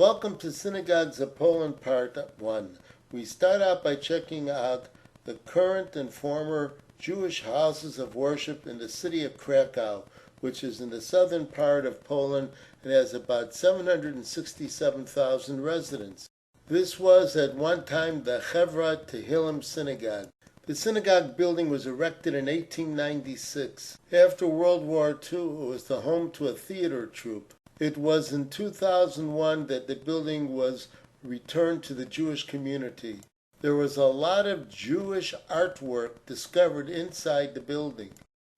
Welcome to Synagogues of Poland Part 1. We start out by checking out the current and former Jewish houses of worship in the city of Krakow, which is in the southern part of Poland and has about 767,000 residents. This was at one time the Chevra Tehillim Synagogue. The synagogue building was erected in 1896. After World War II, it was the home to a theater troupe. It was in 2001 that the building was returned to the Jewish community. There was a lot of Jewish artwork discovered inside the building.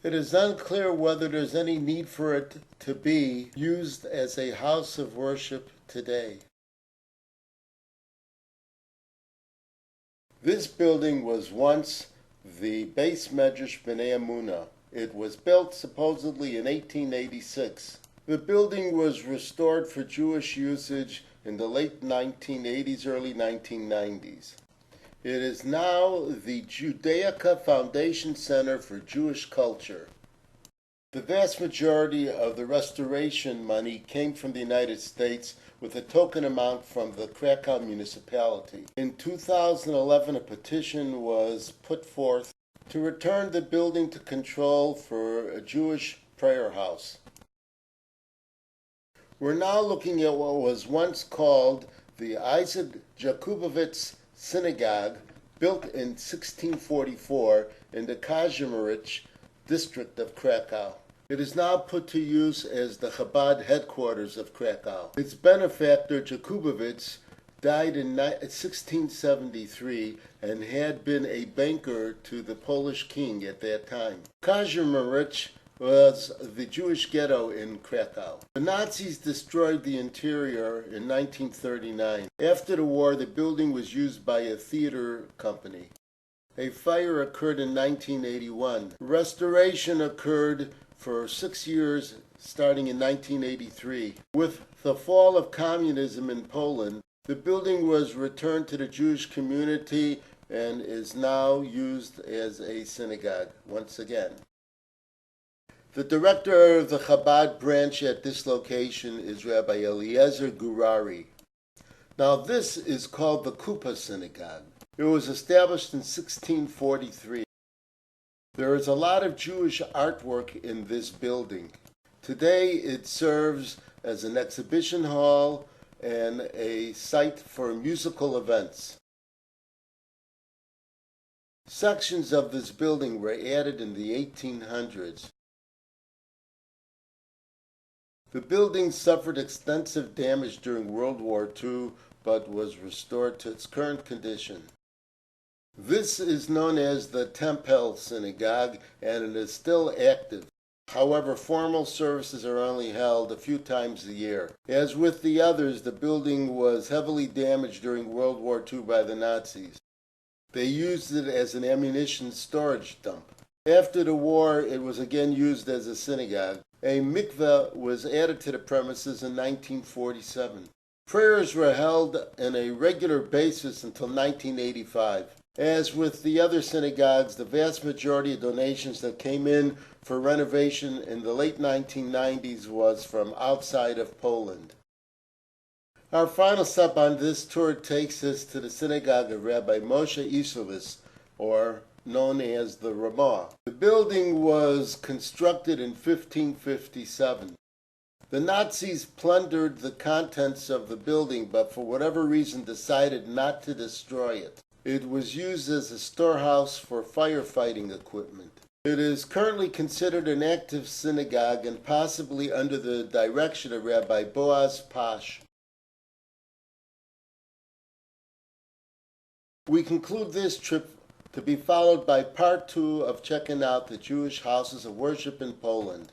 It is unclear whether there's any need for it to be used as a house of worship today. This building was once the Beis Medrash B'nai Emunah. It was built supposedly in 1886. The building was restored for Jewish usage in the late 1980s, early 1990s. It is now the Judaica Foundation Center for Jewish Culture. The vast majority of the restoration money came from the United States, with a token amount from the Krakow municipality. In 2011, a petition was put forth to return the building to control for a Jewish prayer house. We're now looking at what was once called the Isaac Jakubowicz Synagogue, built in 1644 in the Kazimierz district of Krakow. It is now put to use as the Chabad headquarters of Krakow. Its benefactor, Jakubowicz, died in 1673 and had been a banker to the Polish king at that time. Kazimierz was the Jewish ghetto in Krakow. The Nazis destroyed the interior in 1939. After the war, the building was used by a theater company. A fire occurred in 1981. Restoration occurred for 6 years, starting in 1983. With the fall of communism in Poland, the building was returned to the Jewish community and is now used as a synagogue once again. The director of the Chabad branch at this location is Rabbi Eliezer Gurari. Now this is called the Kupa Synagogue. It was established in 1643. There is a lot of Jewish artwork in this building. Today it serves as an exhibition hall and a site for musical events. Sections of this building were added in the 1800s. The building suffered extensive damage during World War II, but was restored to its current condition. This is known as the Temple Synagogue, and it is still active. However, formal services are only held a few times a year. As with the others, the building was heavily damaged during World War II by the Nazis. They used it as an ammunition storage dump. After the war, it was again used as a synagogue. A mikveh was added to the premises in 1947. Prayers were held on a regular basis until 1985. As with the other synagogues, the vast majority of donations that came in for renovation in the late 1990s was from outside of Poland. Our final stop on this tour takes us to the synagogue of Rabbi Moshe Isserles, or known as the Ramah. The building was constructed in 1557. The Nazis plundered the contents of the building, but for whatever reason decided not to destroy it. It was used as a storehouse for firefighting equipment. It is currently considered an active synagogue and possibly under the direction of Rabbi Boaz Pash. We conclude this trip to be followed by part 2 of checking out the Jewish houses of worship in Poland.